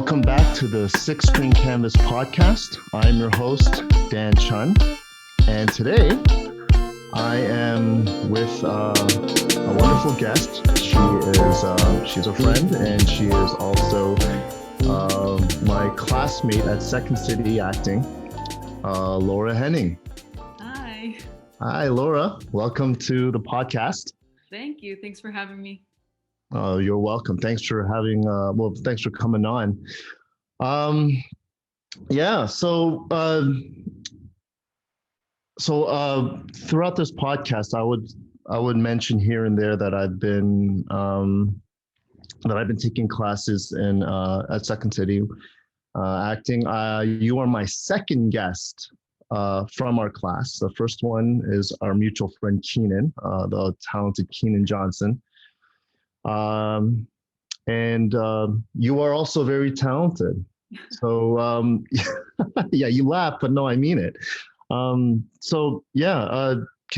Welcome back to the Sicstringcanvas podcast. I'm your host, Dan Chun, and today I am with a wonderful guest. She's a friend, and she is also my classmate at Second City Acting, Laura Henning. Hi. Hi, Laura. Welcome to the podcast. Thank you. Thanks for having me. You're welcome. Thanks for thanks for coming on. So throughout this podcast, I would mention here and there that I've been taking classes in at Second City acting. You are my second guest from our class. The first one is our mutual friend Keenan, the talented Keenan Johnson. And you are also very talented. So yeah, you laugh, but no, I mean it. Can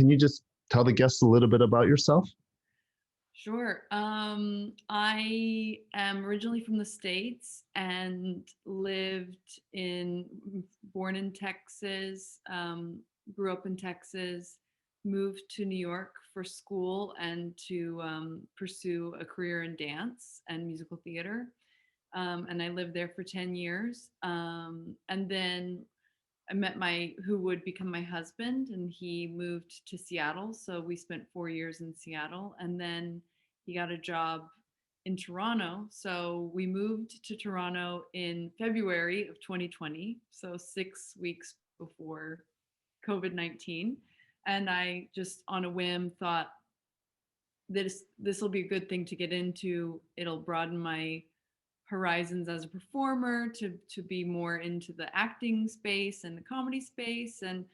you just tell the guests a little bit about yourself? Sure. I am originally from the States and born in Texas, grew up in Texas, moved to New York for school and to pursue a career in dance and musical theater. And I lived there for 10 years. And then I met who would become my husband, and he moved to Seattle. So we spent 4 years in Seattle, and then he got a job in Toronto. So we moved to Toronto in February of 2020. So 6 weeks before COVID-19. And I just on a whim thought this will be a good thing to get into. It'll broaden my horizons as a performer to be more into the acting space and the comedy space. And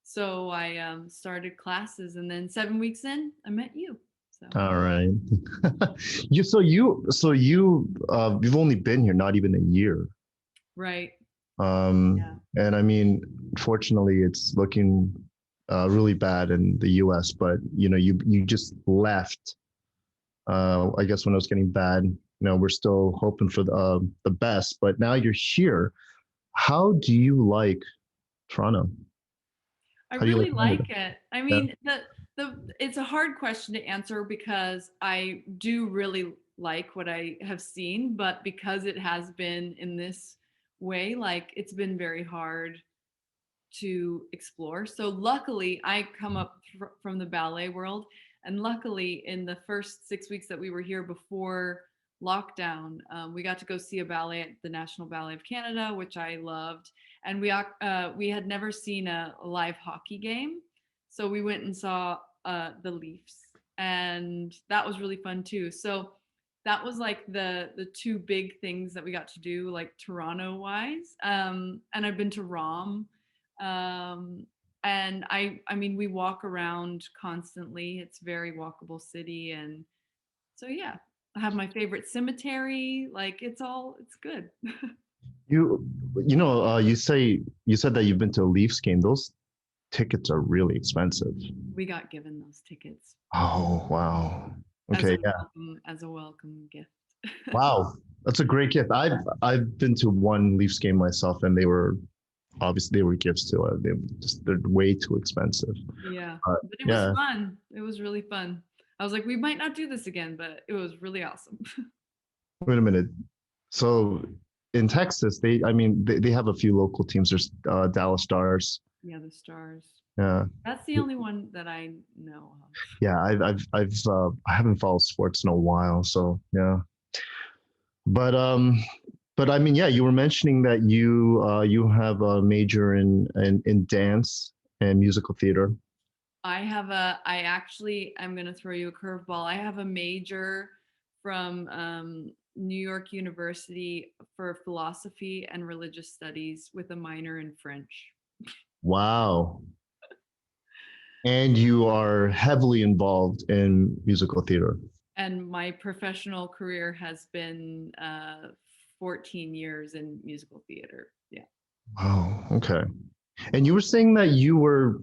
so I started classes, and then 7 weeks in, I met you. So. All right. You've only been here not even a year. Right. Yeah. And I mean, fortunately, it's looking really bad in the US, but you just left. I guess when it was getting bad. We're still hoping for the best, but now you're here. How do you like Toronto? I really like it. I mean, it's a hard question to answer because I do really like what I have seen, but because it has been in this way, like it's been very hard to explore. So luckily, I come up from the ballet world, and luckily in the first 6 weeks that we were here before lockdown, we got to go see a ballet at the National Ballet of Canada, which I loved, and we had never seen a live hockey game, so we went and saw the Leafs, and that was really fun too. So that was like the two big things that we got to do, like Toronto wise. And I've been to ROM, and I mean we walk around constantly. It's very walkable city, and so yeah. I have my favorite cemetery. Like it's good. You said that you've been to a Leafs game. Those tickets are really expensive. We got given those tickets. Oh, wow. Okay, as a welcome gift. Wow, that's a great gift. I've been to one Leafs game myself, and they were gifts too. They're way too expensive. Yeah, but it was fun. It was really fun. I was like, we might not do this again, but it was really awesome. Wait a minute. So in Texas, they have a few local teams. There's Dallas Stars. Yeah, the Stars. Yeah. That's the only one that I know of. Yeah, I haven't followed sports in a while, so yeah. But I mean, yeah, you were mentioning that you have a major in dance and musical theater. I actually, I'm going to throw you a curveball. I have a major from New York University for philosophy and religious studies with a minor in French. Wow. And you are heavily involved in musical theater. And my professional career has been 14 years in musical theater. Yeah. Wow. Okay. And you were saying that you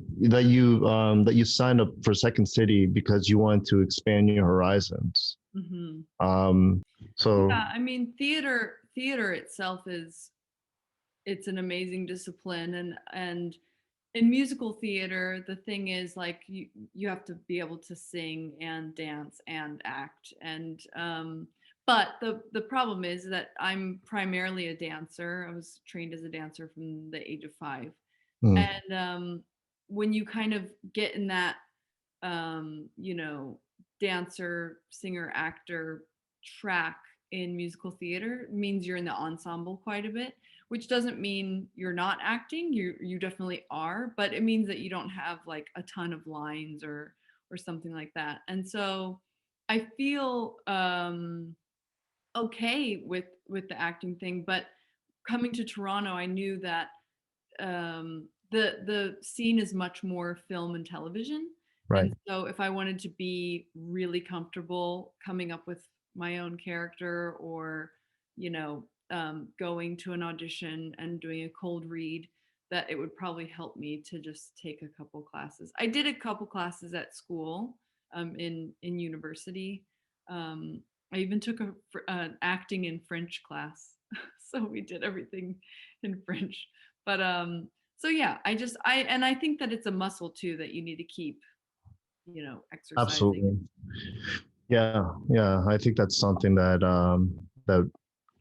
signed up for Second City because you wanted to expand your horizons. Mm-hmm. So yeah, I mean, theater theater itself is, it's an amazing discipline, and in musical theater the thing is like you have to be able to sing and dance and act, and but the problem is that I'm primarily a dancer. I was trained as a dancer from the age of 5, Mm, and when you kind of get in that you know, dancer, singer, actor track in musical theater, means you're in the ensemble quite a bit, which doesn't mean you're not acting. You definitely are, but it means that you don't have like a ton of lines or something like that. And so I feel okay with the acting thing, but coming to Toronto, I knew that the scene is much more film and television. right. And so if I wanted to be really comfortable coming up with my own character, or you know, going to an audition and doing a cold read, that it would probably help me to just take a couple classes. I did a couple classes at school, in university. um, I even took an acting in French class, so we did everything in French. But so yeah, I think that it's a muscle too that you need to keep, you know, exercising. Absolutely. Yeah, yeah. I think that's something that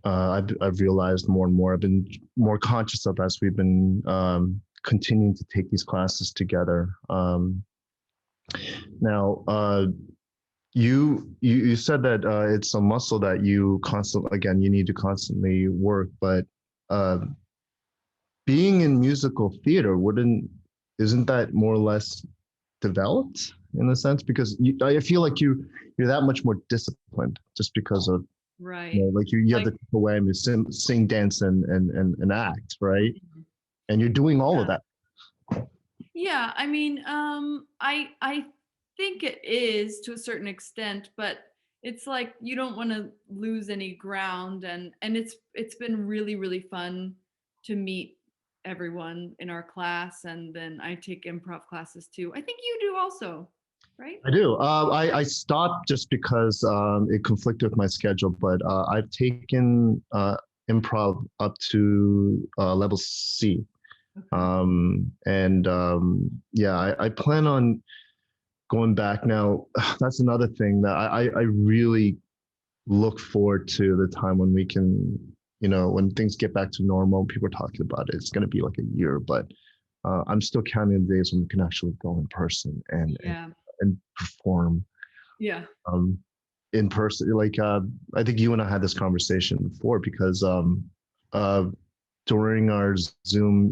I've realized more and more. I've been more conscious of as we've been continuing to take these classes together. Now, you said that it's a muscle that you constantly, again, you need to constantly work, but uh, being in musical theater wouldn't isn't that more or less developed in a sense, because I feel like you're that much more disciplined just because of, Right. like you have Like, the way you sing, dance, and act, right? mhm. And you're doing all of Yeah. that. Yeah, I mean, I think it is to a certain extent, but it's like you don't want to lose any ground, and it's been really really fun to meet everyone in our class, and then I take improv classes too. I think you do also, right? I do. I stopped just because it conflicted with my schedule, but I've taken improv up to level C. Okay. And yeah, I plan on going back now. That's another thing that I really look forward to, the time when we can, when things get back to normal. People are talking about it. It's going to be like a year, but I'm still counting the days when we can actually go in person Yeah. and perform Yeah. um, in person. Like I think you and I had this conversation before, because uh, during our Zoom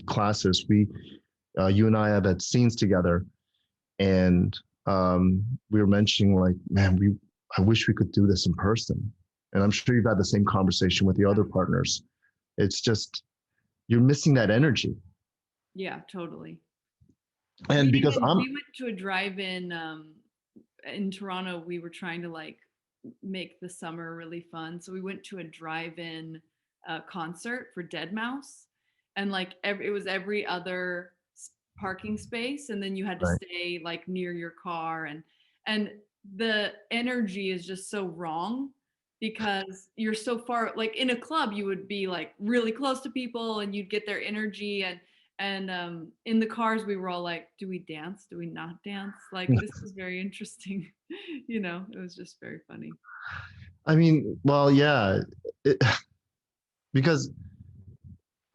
classes, you and I have had scenes together, and we were mentioning like, man, I wish we could do this in person. And I'm sure you've had the same conversation with the other partners. It's just you're missing that energy. Yeah, totally. We And because even I'm we went to a drive-in in Toronto. We were trying to like make the summer really fun. So we went to a drive-in concert for Dead Mouse, and like it was every other parking space, and then you had to right, stay like near your car, and the energy is just so wrong because you're so far. Like in a club you would be like really close to people and you'd get their energy, and in the cars we were all like, do we dance, do we not dance? Like this was very interesting. You know, it was just very funny. I mean, well, yeah, it, because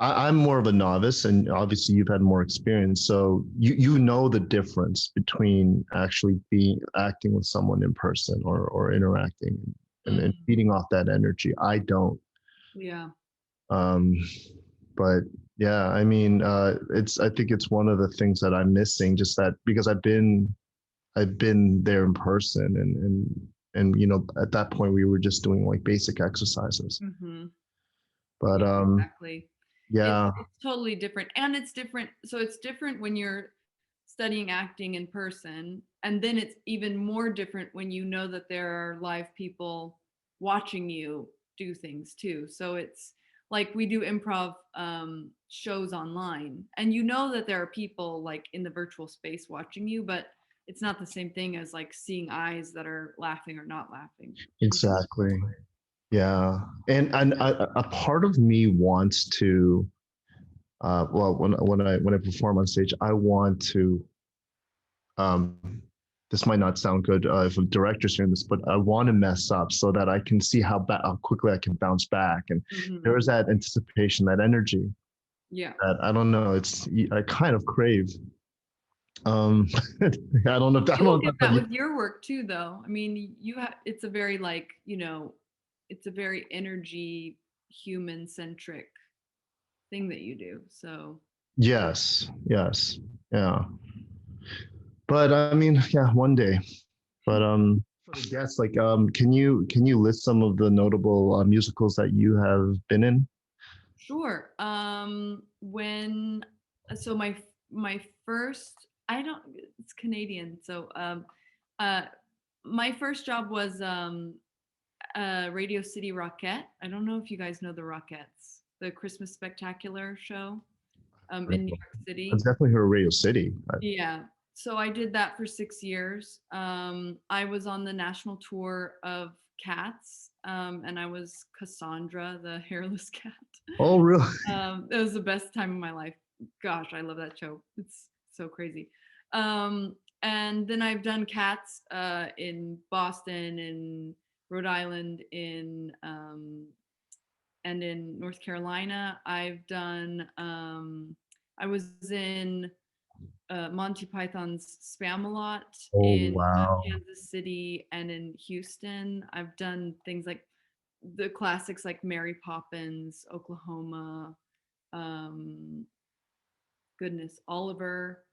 I'm more of a novice, and obviously you've had more experience, so you know the difference between actually being acting with someone in person, or interacting, and Mm, feeding off that energy. I don't. yeah. Um, but yeah, I mean, I think it's one of the things that I'm missing, just that because I've been there in person, and at that point we were just doing like basic exercises. Hmm. But Yeah, exactly. yeah, It's totally different, and it's different. So it's different when you're studying acting in person, and then it's even more different when you know that there are live people watching you do things too. So it's like we do improv shows online, and you know that there are people like in the virtual space watching you, but it's not the same thing as like seeing eyes that are laughing or not laughing. You know? exactly. Yeah, and a part of me wants to, well, when I perform on stage, I want to. Um, this might not sound good if a director's hearing this, but I want to mess up so that I can see how quickly I can bounce back. And there is Hmm. that anticipation, that energy Yeah. that I don't know. I kind of crave. I don't know. I don't You know will if get that's that a, with your work too, though. I mean, you have it's a very like, it's a very energy human centric thing that you do. So, yes, yes, yeah. But I mean, yeah, one day. But for the guests, like, can you list some of the notable musicals that you have been in? sure. When so my first I don't it's Canadian. So uh my first job was Radio City Rockette. I don't know if you guys know the Rockettes, the Christmas Spectacular show in New York I've City. definitely heard of Radio City. Yeah. So I did that for 6 years. I was on the national tour of Cats, and I was Cassandra, the hairless cat. Oh, really? It was the best time of my life. Gosh, I love that show. It's so crazy. And then I've done Cats in Boston, in Rhode Island, in and in North Carolina. I've done. I was in Monty Python's Spamalot Oh, in wow. Kansas City and in Houston. I've done things like the classics like Mary Poppins, Oklahoma, um, goodness, Oliver.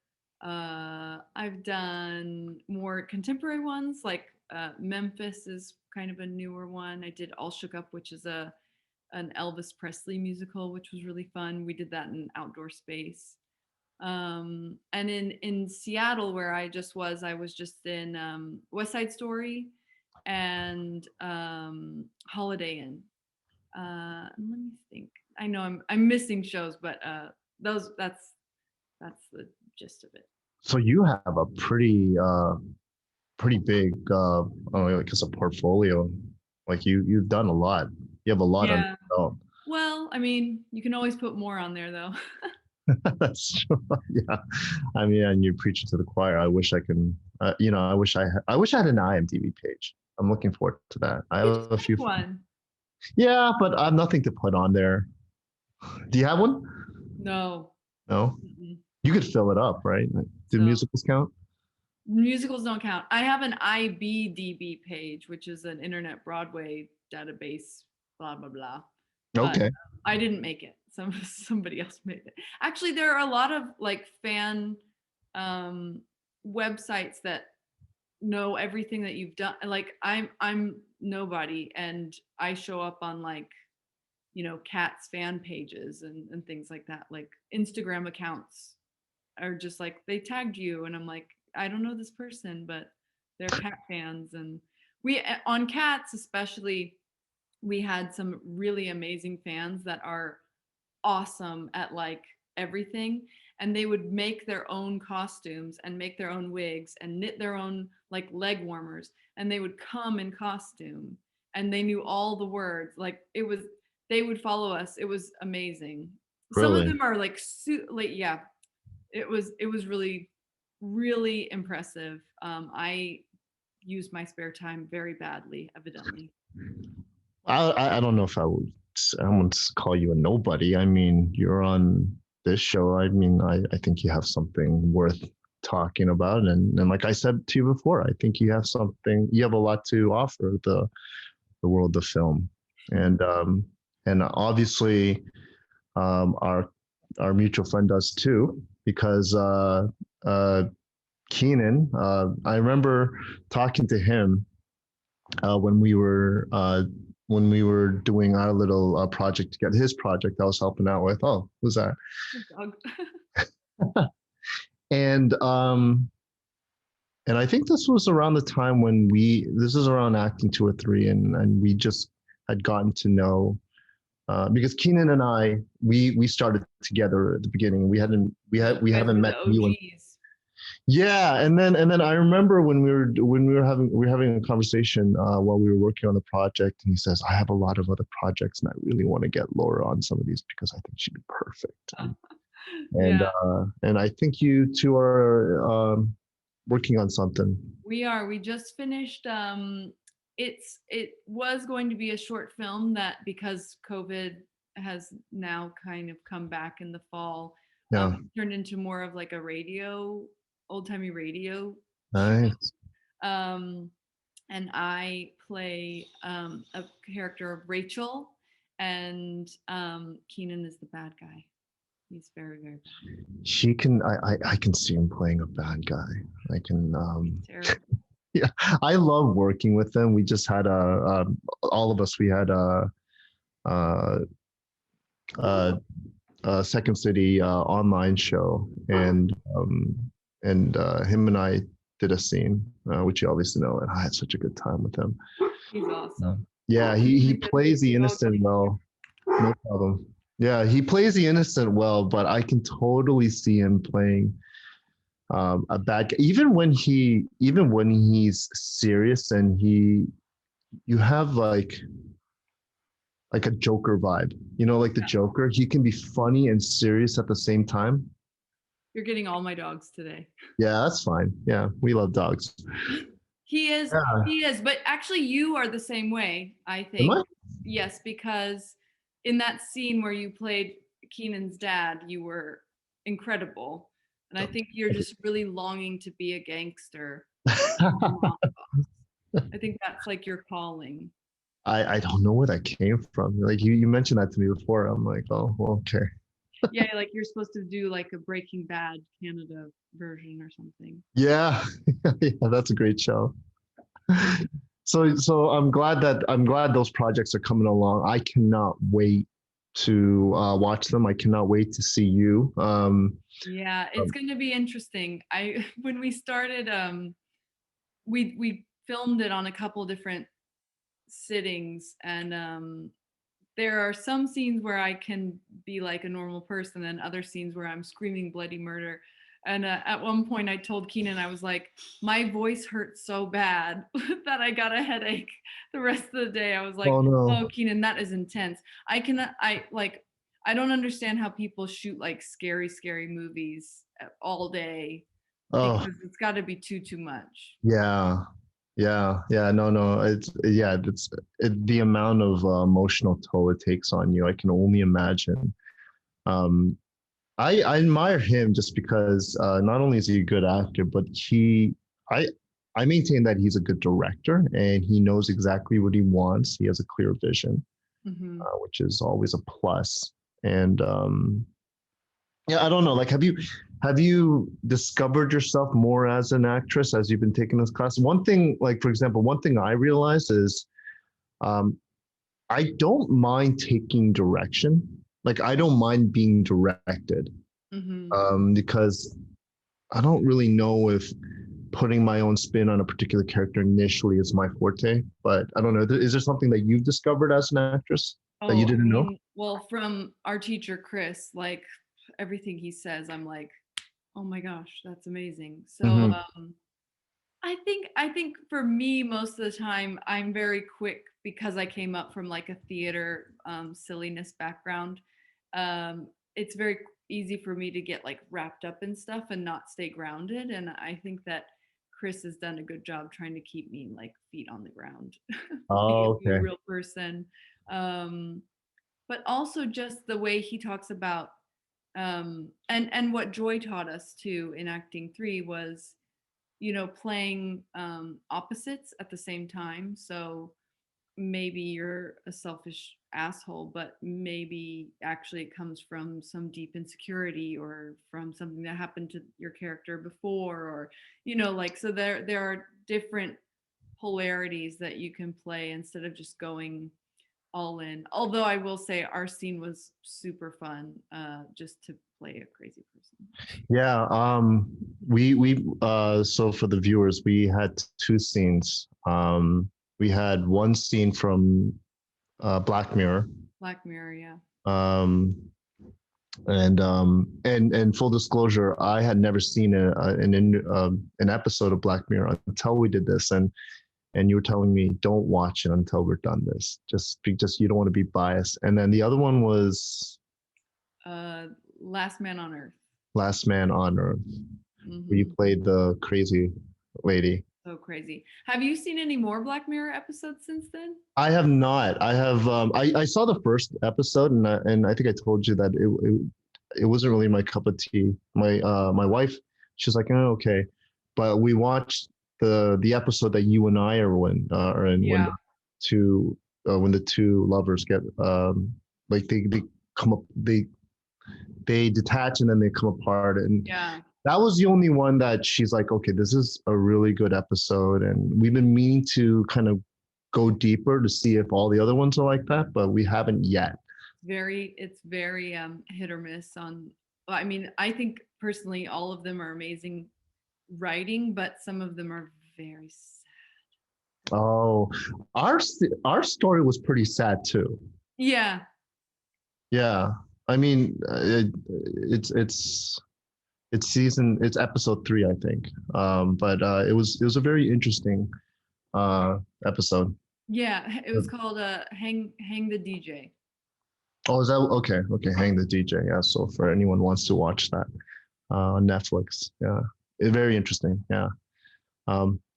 I've done more contemporary ones like Memphis is kind of a newer one. I did All Shook Up, which is a an Elvis Presley musical, which was really fun. We did that in an outdoor space. And in Seattle, where I was just in West Side Story and Holiday Inn. Let me think. I know I'm missing shows, but those that's the gist of it. So you have a pretty big, I don't know, like it's a portfolio. Like you've done a lot. You have a lot on Yeah. your belt. Well, I mean, you can always put more on there, though. That's true. Yeah. I mean, and you're preaching to the choir. I wish I can, I wish I had an IMDb page. I'm looking forward to that. I have You just a make few. one. Yeah, but I have nothing to put on there. Do you have one? No. No. Mm-mm. You could fill it up, right? Do So musicals count? musicals don't count. I have an IBDB page, which is an Internet Broadway database, blah blah blah. But Okay. I didn't make it. Somebody else made it. Actually, there are a lot of like fan um, websites that know everything that you've done. Like I'm nobody, and I show up on like cats fan pages and things like that. Like Instagram accounts are just like they tagged you, and I'm like, I don't know this person, but they're cat fans. And we on Cats especially, we had some really amazing fans that are awesome at like everything, and they would make their own costumes and make their own wigs and knit their own like leg warmers, and they would come in costume, and they knew all the words. Like it was they would follow us. It was amazing. Some of Really? them are like like yeah, it was really really impressive. I used my spare time very badly, evidently. I don't know if I wouldn't call you a nobody. I mean, you're on this show. I mean, I think you have something worth talking about. And like I said to you before, I think you have a lot to offer the world of film. And obviously um, our our mutual friend does too, because Keenan, I remember talking to him uh, when we were uh, when we were doing our little project together. His project I was helping out with. Oh, who's that? Dog. And and I think this was around the time when this is around acting 2 or 3, and we just had gotten to know because Keenan and I we started together at the beginning. We You guys haven't were met the you. OGs. Yeah, and then I remember when we were having a conversation while we were working on the project, and he says, "I have a lot of other projects, and I really want to get Laura on some of these because I think she'd be perfect." And Yeah, and I think you two are working on something. we are. We just finished. It was going to be a short film that, because COVID has now kind of come back in the fall, Yeah, it turned into more of like a radio, old timey radio show. nice. Um, and I play a character of Rachel, and Keenan is the bad guy. He's very, very bad. She can. I can see him playing a bad guy. I can. He's terrible. Yeah, I love working with them. We just had all of us. We had uh, uh, Second City online show, and him and I did a scene, which you obviously know, and I had such a good time with him. He's awesome. Yeah, he plays the innocent well. No problem. Yeah, he plays the innocent well, but I can totally see him playing a bad guy. Even when he's serious and you have like a Joker vibe. Like the Yeah. Joker, he can be funny and serious at the same time. You're getting all my dogs today. Yeah, that's fine. Yeah, we love dogs. He is, Yeah. he is, but actually you are the same way, I Am think. I? Yes, because in that scene where you played Keenan's dad, you were incredible. And I think you're just really longing to be a gangster. I think that's like your calling. I don't know where that came from. Like you mentioned that to me before. I'm like, oh, well, okay. Yeah, like you're supposed to do like a Breaking Bad Canada version or something. Yeah, yeah, that's a great show. So I'm glad those projects are coming along. I cannot wait to watch them. I cannot wait to see you. Yeah, it's going to be interesting. I when we started, we filmed it on a couple different sittings, and there are some scenes where I can be like a normal person, and other scenes where I'm screaming bloody murder. And at one point, I told Keenan, I was like, my voice hurts so bad that I got a headache the rest of the day. I was like, Oh no. oh, Keenan, that is intense. I don't understand how people shoot like scary, scary movies all day, Oh because it's got to be too much. yeah. Yeah. No. The amount of emotional toll it takes on you. I can only imagine. Um, I admire him just because not only is he a good actor, but I I maintain that he's a good director and he knows exactly what he wants. He has a clear vision, Hmm. which is always a plus. And yeah, I don't know. Like, have you discovered yourself more as an actress as you've been taking this class? One thing, like for example, one thing I realized is um, I don't mind taking direction. Like, I don't mind being directed Hmm. because I don't really know if putting my own spin on a particular character initially is my forte. But I don't know. Is there something that you've discovered as an actress that you Oh, I didn't know? mean, well, from our teacher Chris, like everything he says, I'm like, oh my gosh, that's amazing. So Hmm. I think for me, most of the time, I'm very quick because I came up from like a theater silliness background. It's very easy for me to get like wrapped up in stuff and not stay grounded. And I think that Chris has done a good job trying to keep me like feet on the ground, Oh, be a okay. real person. Um, but also just the way he talks about and what Joy taught us too in acting 3 was, playing opposites at the same time. So maybe you're a selfish asshole, but maybe actually it comes from some deep insecurity or from something that happened to your character before, or like, so there are different polarities that you can play instead of just going all in. Although I will say our scene was super fun, just to play a crazy person. Yeah, so for the viewers, we had two scenes. We had one scene from Black Mirror, Black Mirror, yeah. um, And full disclosure, I had never seen an episode of Black Mirror until we did this, and you were telling me don't watch it until we're done this, just you don't want to be biased. And then the other one was Uh, Last Man on Earth. Last Man on Earth, where you Hmm. played the crazy lady. So crazy. Have you seen any more Black Mirror episodes since then? I have not. I have. I saw the first episode, and I think I told you that it wasn't really my cup of tea. My wife, she's like, oh, okay, but we watched the episode that you and I are in when Yeah. the when the two lovers get like they come up they detach and then they come apart, and Yeah. that was the only one that she's like, okay, this is a really good episode, and we've been meaning to kind of go deeper to see if all the other ones are like that, but we haven't yet. It's very hit or miss on, well, I mean, I think personally all of them are amazing writing, but some of them are very sad. Oh, our story was pretty sad too. Yeah. Yeah, I mean, it's episode 3, I think. But it was a very interesting uh episode. Yeah, it was called Hang the DJ. Oh, is that okay? Okay, Hang the DJ. Yeah, so for anyone who wants to watch that on Netflix, yeah, very interesting. Yeah.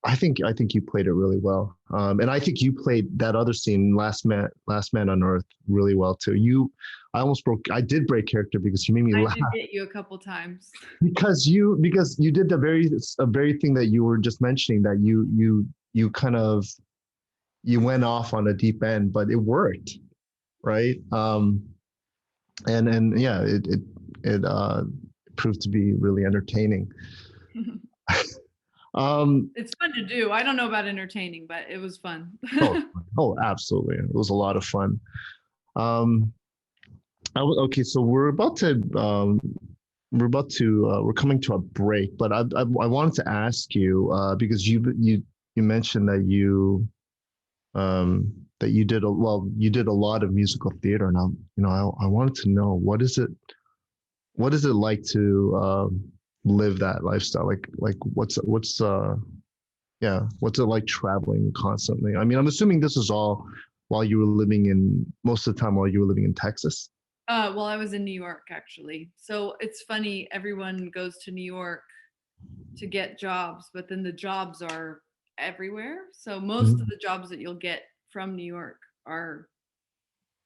I think you played it really well, and I think you played that other scene, Last Man on Earth, really well too. I did break character because you made me I laugh did get you a couple times. because you did the very thing that you were just mentioning, that you kind of you went off on a deep end, but it worked, right? And yeah, it proved to be really entertaining. Um, It's fun to do. I don't know about entertaining, but it was fun. oh, oh, absolutely, it was a lot of fun. Um, okay, so we're coming to a break, but I wanted to ask you because you mentioned that you did a lot of musical theater, and I wanted to know what is it like to live that lifestyle, like what's it like traveling constantly? I mean, I'm assuming this is all while you were living in most of the time while you were living in Texas. Well, I was in New York actually. So it's funny, everyone goes to New York to get jobs, but then the jobs are everywhere. So most of Mhm. the jobs that you'll get from New York are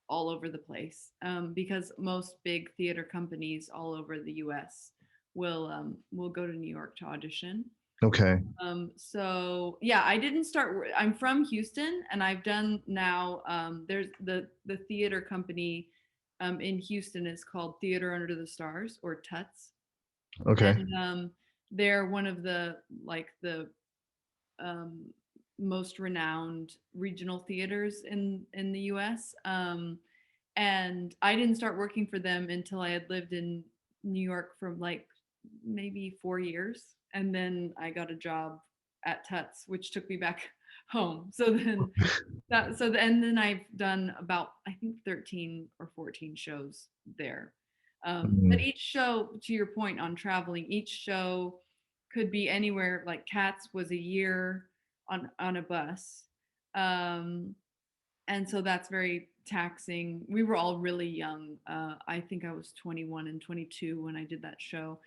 all over the place, because most big theater companies all over the U.S. Will go to New York to audition. Okay. So yeah, I didn't start. I'm from Houston, and I've done now. There's the theater company in Houston is called Theater Under the Stars, or Tuts, Okay. and they're one of the like the um, most renowned regional theaters in the U.S. And I didn't start working for them until I had lived in New York for like maybe 4 years, and then I got a job at Tuts, which took me back home. And then I've done about, I think, 13 or 14 shows there. But Mhm. each show, to your point on traveling, each show could be anywhere. Like Cats was a year on a bus. Um, and so that's very taxing. We were all really young. I think I was 21 and 22 when I did that show.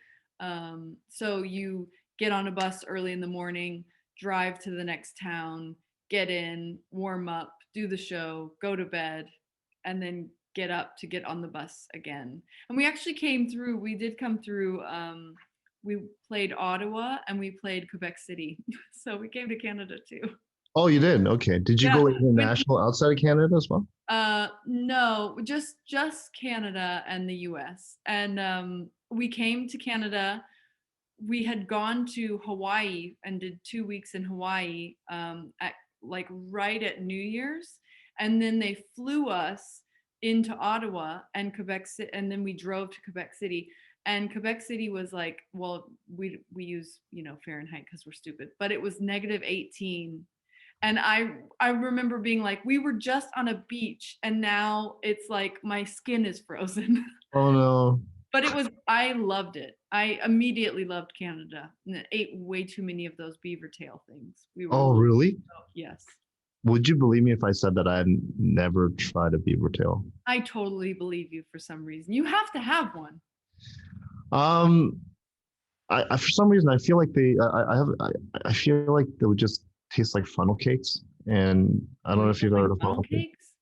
So you get on a bus early in the morning, drive to the next town, get in, warm up, do the show, go to bed, and then get up to get on the bus again. And we actually came through. We did come through. We played Ottawa and we played Quebec City. So we came to Canada too. Oh, you did? Okay. Did you Yeah. go When international outside of Canada as well? No, just Canada and the US. And we came to Canada. We had gone to Hawaii and did 2 weeks in Hawaii, at like right at New Year's, and then they flew us into Ottawa and Quebec City, and then we drove to Quebec City. And Quebec City was like, well, we use Fahrenheit because we're stupid, but it was -18. And I remember being like, we were just on a beach and now it's like my skin is frozen. Oh no. But I loved it. I immediately loved Canada and ate way too many of those beaver tail things. We were Oh, like, really? oh, yes. Would you believe me if I said that I had never tried a beaver tail? I totally believe you for some reason. You have to have one. Um, I for some reason I feel like I feel like they would just taste like funnel cakes, and I don't Oh, know you if you've don't ever like heard of funnel funnel cake. cakes?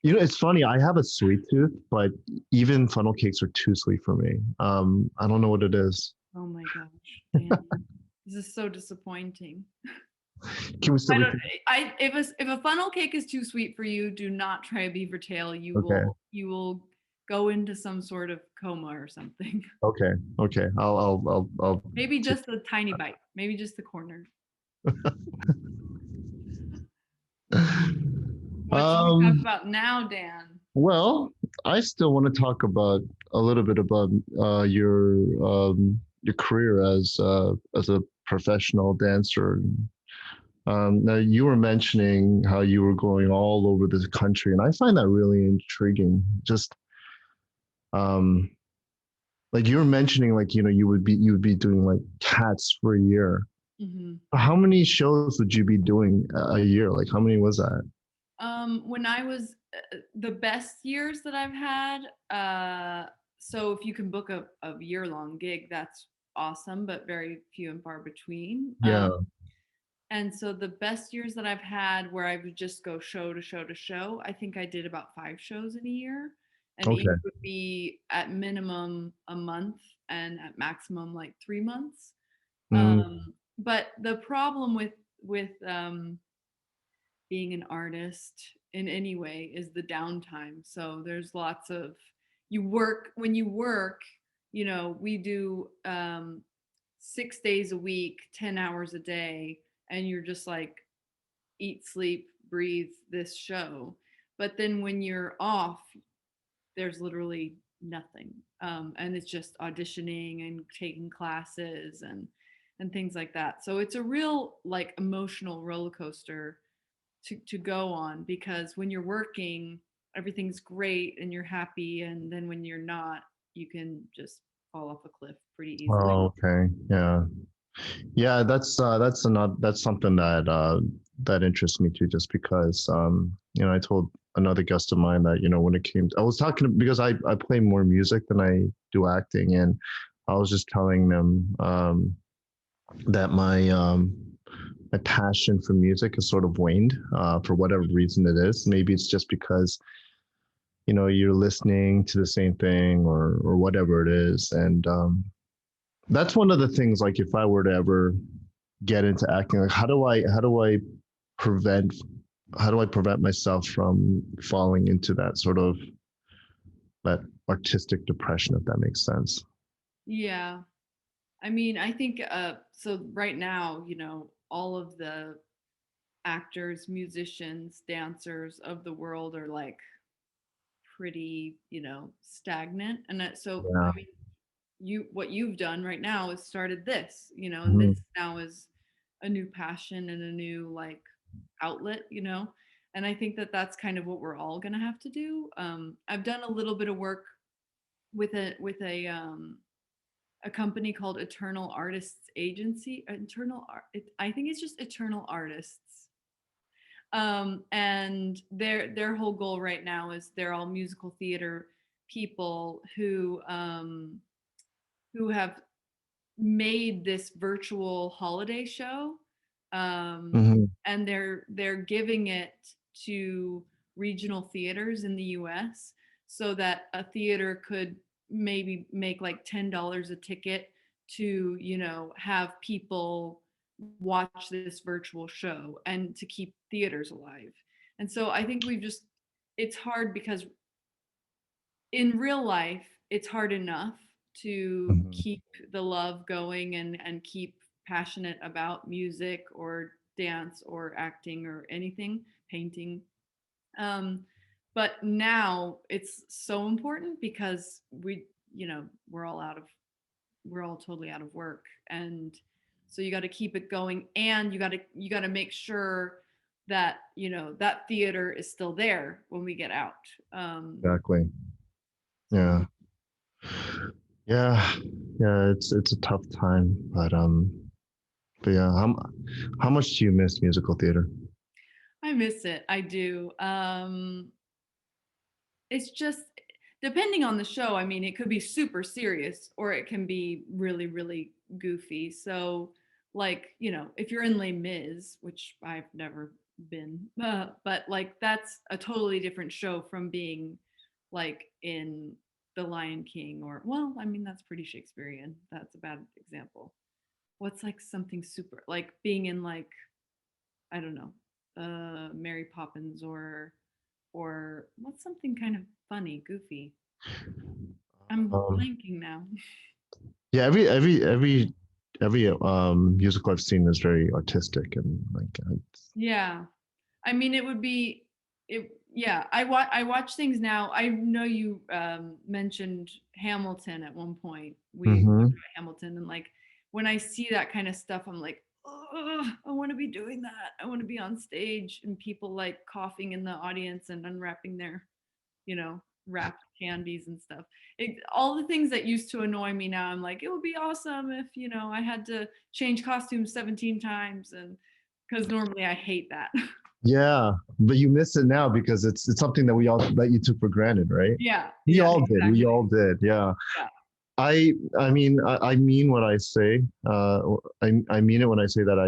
You know, it's funny. I have a sweet tooth, but even funnel cakes are too sweet for me. I don't know what it is. Oh my gosh, Dan. This is so disappointing. Can we still I be don't if a funnel cake is too sweet for you, do not try a beaver tail. okay? You will go into some sort of coma or something. Okay, okay. I'll Maybe take. just a tiny bite. Maybe just the corner. What should we talk Um. about now, Dan? Well, I still want to talk about a little bit about your career as a professional dancer. Now, you were mentioning how you were going all over the country, and I find that really intriguing. Just um, like you were mentioning, like you would be doing like cats for a year. Hmm. How many shows would you be doing a year? Like how many was that? When I was the best years that I've had, so if you can book a year-long gig, that's awesome, but very few and far between. Yeah. And so the best years that I've had where I would just go show to show to show, I think I did about 5 shows in a year. And each Okay. would be at minimum a month and at maximum like 3 months. Mm, But the problem with being an artist in any way is the downtime. So there's lots of you work when you work, we do 6 days a week, 10 hours a day, and you're just like eat, sleep, breathe this show. But then when you're off, there's literally nothing. And it's just auditioning and taking classes and things like that. So it's a real like emotional roller coaster to go on because when you're working, everything's great and you're happy, and then when you're not, you can just fall off a cliff pretty easily. oh, okay. Yeah. Yeah, that's something that that interests me too, just because I told another guest of mine that, when it came I was talking because I play more music than I do acting, and I was just telling them that my passion for music has sort of waned for whatever reason it is. Maybe it's just because, you're listening to the same thing or whatever it is. And that's one of the things, like if I were to ever get into acting, like prevent how do I prevent myself from falling into that artistic depression, if that makes sense? Yeah. I mean, I think so right now, all of the actors, musicians, dancers of the world are like pretty, stagnant. And so Yeah. I mean, what you've done right now is started this, and Mhm. this now is a new passion and a new like outlet, and I think that that's kind of what we're all going to have to do. I've done a little bit of work with a company called Eternal Artists Agency. I think it's just Eternal Artists. And their whole goal right now is they're all musical theater people who have made this virtual holiday show, Mhm. and they're giving it to regional theaters in the US so that a theater could maybe make like $10 a ticket to have people watch this virtual show and to keep theaters alive. And so I think it's hard because in real life, it's hard enough to Mhm. keep the love going and keep passionate about music or dance or acting or anything, painting. Um, but now it's so important because we're all we're all totally out of work, and so you got to keep it going, and you got to make sure that that theater is still there when we get out. Exactly. So Yeah. Yeah, yeah, it's a tough time, but yeah, how much do you miss musical theater? I miss it. I do. It's just depending on the show. I mean, it could be super serious or it can be really, really goofy. So, like, if you're in Les Mis, which I've never been, but like that's a totally different show from being like in The Lion King or, well, I mean, that's pretty Shakespearean. That's a bad example. What's like something super, like being in like, I don't know, Mary Poppins or what's something kind of funny, goofy? I'm Um, blanking now. yeah, every musical I've seen is very artistic and like Yeah. I mean, it would be it. Yeah, I watch things now. I know you mentioned Hamilton at one point. We talked hmm about Hamilton, and like when I see that kind of stuff, I'm like, oh, I want to be doing that. I want to be on stage and people like coughing in the audience and unwrapping their, wrapped candies and stuff. All the things that used to annoy me now, I'm like, it would be awesome if I had to change costumes 17 times, and because normally I hate that. yeah, but you miss it now because it's something that we all that you took for granted, right? Yeah, We yeah, all did. We exactly. all did. Yeah. Yeah. I mean what I say. I mean it when I say that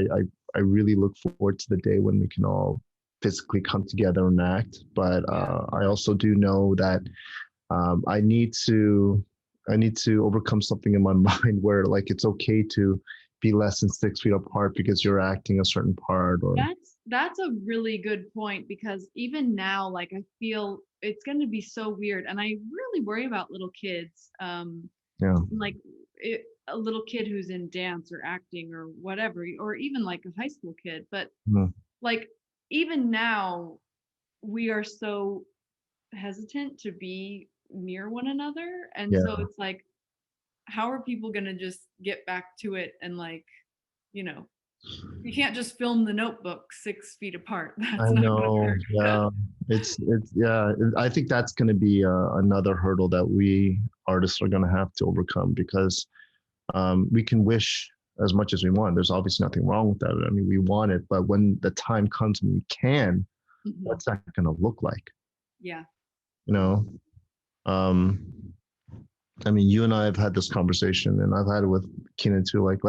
I really look forward to the day when we can all physically come together and act. But Yeah. I also do know that um, I need to I need to overcome something in my mind where like it's okay to be less than 6 feet apart because you're acting a certain part or That's a really good point because even now, like I feel it's going to be so weird, and I really worry about little kids. yeah. Like a little kid who's in dance or acting or whatever, or even like a high school kid. But Mhm. like even now, we are so hesitant to be near one another, and so Yeah. it's like, how are people going to just get back to it and like, you know, you can't just film the Notebook 6 feet apart. I That's not going to know. work. Yeah. It's yeah. I think that's going to be another hurdle that we artists are going to have to overcome because we can wish as much as we want. There's obviously nothing wrong with that. I mean, we want it, but when the time comes when we can, Mhm. what's that going to look like? Yeah. You know, um, I mean, you and I have had this conversation, and I've had it with Keenan too. Like,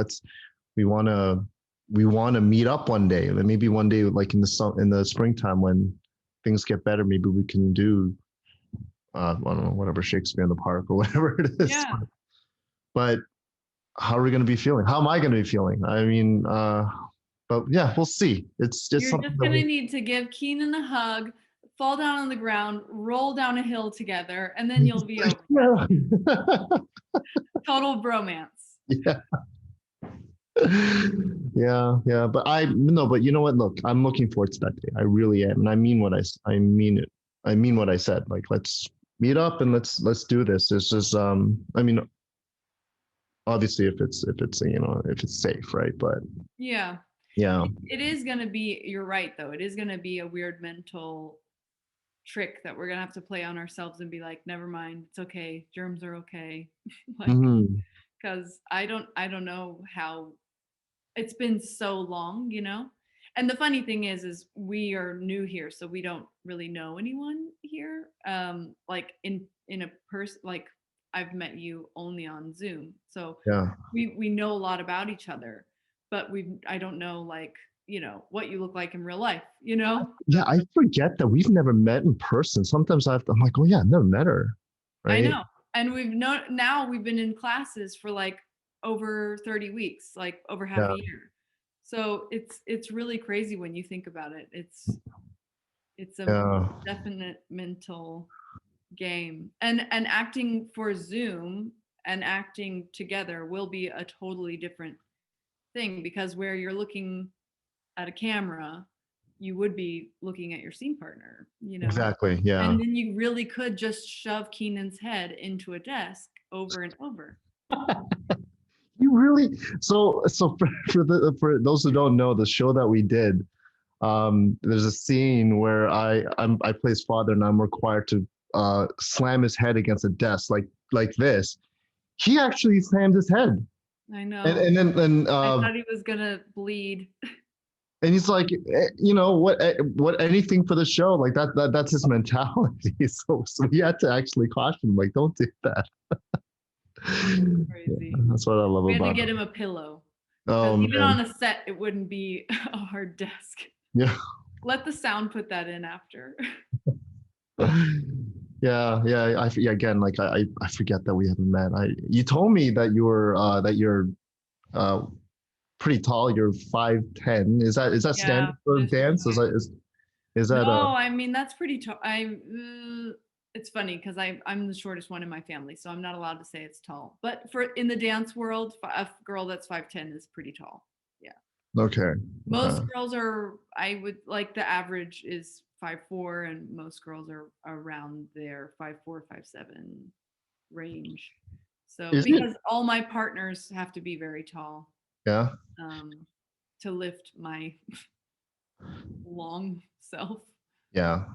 we want to, we want to meet up one day, and maybe one day, like in the springtime when things get better, maybe we can do, I don't know, whatever Shakespeare in the Park or whatever it is. Yeah. But how are we going to be feeling? How am I going to be feeling? I mean, but yeah, we'll see. It's just You're something just that going to we. need to give Keenan a hug, fall down on the ground, roll down a hill together, and then you'll be over that. Yeah. Total bromance. Yeah. Yeah, yeah, but I no, but you know what? Look, I'm looking forward to that day. I really am, and I mean I mean it. I mean what I said. Like, let's meet up and let's do this. This is I mean, obviously, if it's if it's safe, right? But Yeah. yeah, It is going to be, you're right, though. It is going to be a weird mental trick that we're going to have to play on ourselves and be like, never mind. It's okay. Germs are okay. Like, hmm because I don't know how it's been so long. And the funny thing is we are new here, so we don't really know anyone here. Like in a person, like I've met you only on Zoom, so yeah, we know a lot about each other, but I don't know, like, what you look like in real life. yeah. I forget that we've never met in person. Sometimes I'm like, oh yeah, I've never met her, I right? know. And we've been in classes for like over 30 weeks, like over half Yeah, a year. So it's really crazy when you think about it. It's a yeah, definite mental game. And acting for Zoom and acting together will be a totally different thing, because where you're looking at a camera, you would be looking at your scene partner. exactly. Yeah. And then you really could just shove Keenan's head into a desk over and over. You really so for those who don't know the show that we did, there's a scene where I play his father and I'm required to slam his head against a desk like like this, he actually slammed his head. I And know. and then and I thought he was gonna bleed. and he's like, you know what, anything for the show, like that's his mentality. So we had to actually caution him, like, don't do that. Yeah, Crazy. that's what I love We had to about get him. him a pillow Oh because even man, on a set, it wouldn't be a hard desk. yeah. Let the sound put that in after. Yeah, again, like I forget that we haven't met. You told me that you're uh pretty tall. You're 5'10". Is that Yeah, standard for just dance? shy. Is that No, I mean that's pretty tall. It's funny because I'm the shortest one in my family, so I'm not allowed to say it's tall. But for in the dance world, a girl that's 5'10" is pretty tall. Yeah. okay? Most girls are, I would like the average is 5'4", and most girls are around their 5'4", 5'7" range. So Is it? because all my partners have to be very tall Yeah, um, to lift my long self. yeah.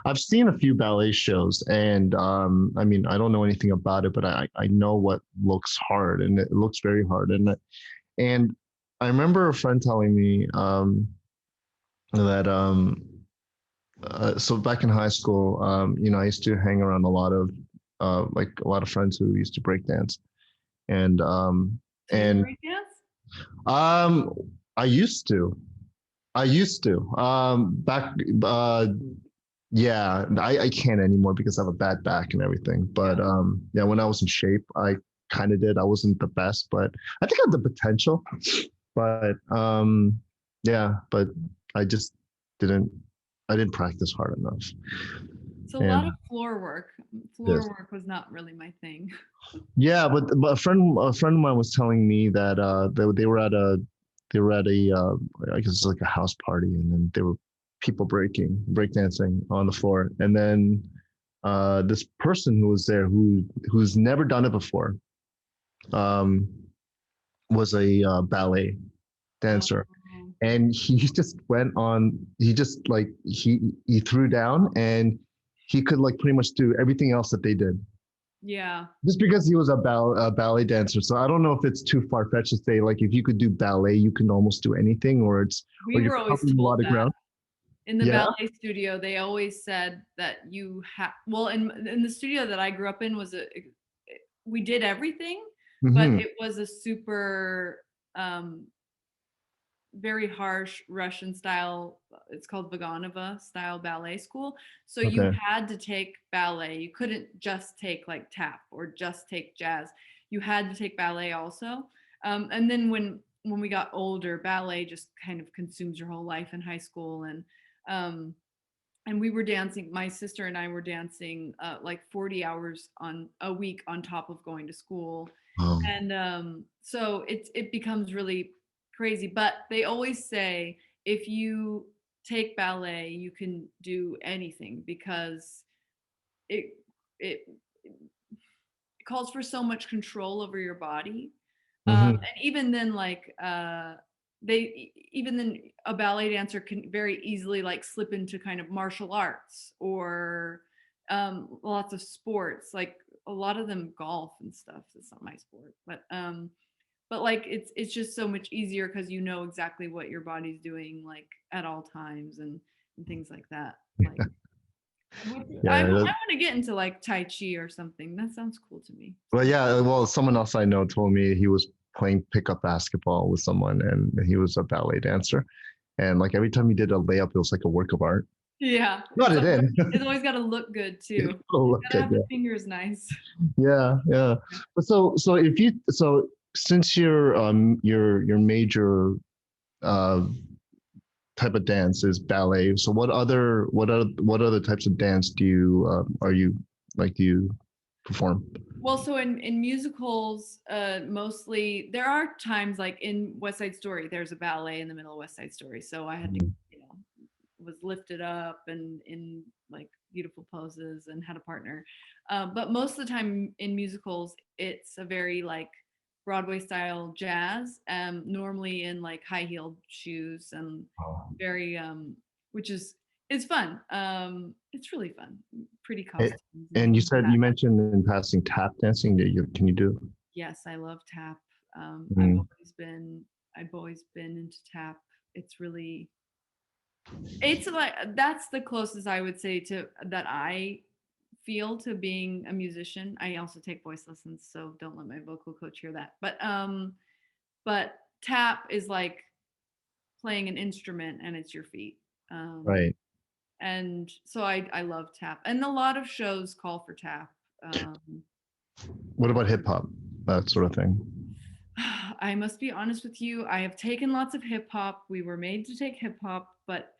I've seen a few ballet shows, and I mean, I don't know anything about it, but I know what looks hard, and it looks very hard, and I remember a friend telling me that so back in high school, I used to hang around a lot of like a lot of friends who used to break dance, and Do you and break dance? um, I used to, back yeah, I can't anymore because I have a bad back and everything. Yeah. But yeah, when I was in shape, I kind of did. I wasn't the best, but I think I had the potential. But yeah, but I just didn't. I didn't practice hard enough. It's a lot of And floor work. Floor yes, work was not really my thing. yeah, but a friend of mine was telling me that they were at a I guess it's like a house party, and then there were people breakdancing on the floor, and then this person who was there who's never done it before um, was a ballet dancer, Um, and he just went on. He just like he threw down, and he could like pretty much do everything else that they did. yeah, Just because he was a ballet dancer. So I don't know if it's too far fetched to say like if you could do ballet, you can almost do anything, we or you're were always covering a told lot of that. ground. In the Yeah. ballet studio, they always said that you have, well, in the studio that I grew up in we did everything, but Hmm. it was a super, um, very harsh Russian style. It's called Vaganova style ballet school. So you Okay. had to take ballet. You couldn't just take like tap or just take jazz. You had to take ballet also. And then when we got older, ballet just kind of consumes your whole life in high school, um, and we were dancing. My sister and I were dancing like 40 hours on a week on top of going to school, Um, and so it becomes really crazy. But they always say if you take ballet, you can do anything because it it, it calls for so much control over your body. hmm. And even then, like even then, a ballet dancer can very easily like slip into kind of martial arts or lots of sports. Like a lot of them golf and stuff. It's not my sport, but like it's just so much easier because you know exactly what your body's doing like at all times and things like that. Like I Yeah. want to get into like Tai Chi or something. That sounds cool to me. Well, yeah. Well, someone else I know told me he was playing pickup basketball with someone, and he was a ballet dancer. And like every time he did a layup, it was like a work of art. Yeah, Got it in. it's always got to look good too. Oh, You look gotta at have the that. fingers nice. Yeah, yeah. But so since your major uh type of dance is ballet, so what other types of dance are you like do you perform? Well, so in musicals, mostly there are times like in West Side Story, there's a ballet in the middle of West Side Story, so I had to, Mhm. was lifted up and in like beautiful poses and had a partner. But most of the time in musicals, it's a very like Broadway style jazz, normally in like high heeled shoes and Oh. very, which is It's fun. It's really fun. Pretty A- costumes and And things you like said that. you mentioned in passing tap dancing. That you can you do? Yes, I love tap. Mm, I've always been into tap. It's really it's like that's the closest I would say to that I feel to being a musician. I also take voice lessons, so don't let my vocal coach hear that. But tap is like playing an instrument and it's your feet. Um, right. and so I love tap, and a lot of shows call for tap. Um, What about hip hop? That sort of thing. I must be honest with you. I have taken lots of hip hop. We were made to take hip hop, but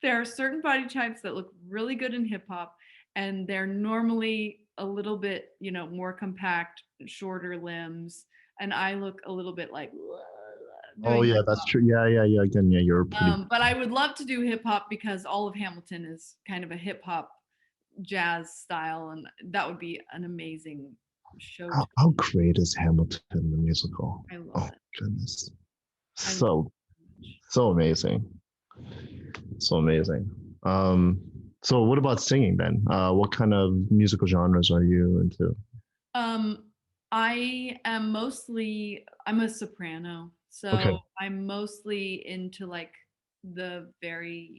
there are certain body types that look really good in hip hop, and they're normally a little bit, more compact, shorter limbs, and I look a little bit like Oh doing yeah, hip that's hop. true. Yeah, yeah, yeah. Again, yeah, you're pretty. But I would love to do hip hop because all of Hamilton is kind of a hip hop jazz style, and that would be an amazing show to How great is Hamilton the musical? I love Oh it. goodness, I love so it so much. so amazing, so amazing. Um, so what about singing then? What kind of musical genres are you into? Um, I'm a soprano, Okay. so I'm mostly into like the very,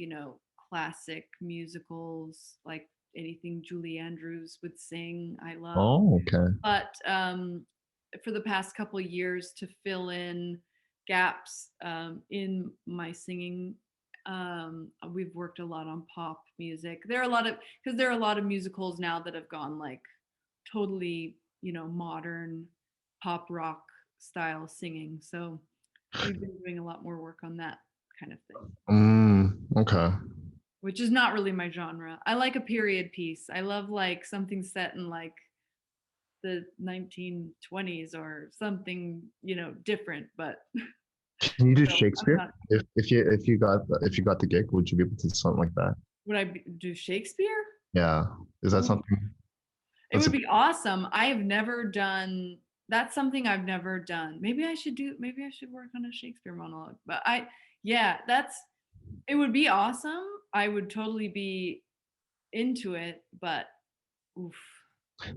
classic musicals, like anything Julie Andrews would sing, I love. Oh, okay. But for the past couple years to fill in gaps in my singing, we've worked a lot on pop music. There are a lot of because there are a lot of musicals now that have gone like totally, modern pop rock style singing. So we've been doing a lot more work on that kind of thing, Okay. which is not really my genre. I like a period piece. I love like something set in like the 1920s or something, different, but Can you do so I'm Shakespeare? not If you got the gig, would you be able to do something like that? would do Shakespeare? Yeah. Is that Ooh, something it that's would a be awesome. I have never done that's something I've never done. Maybe I should work on a Shakespeare monologue. But yeah, it would be awesome. I would totally be into it, but oof.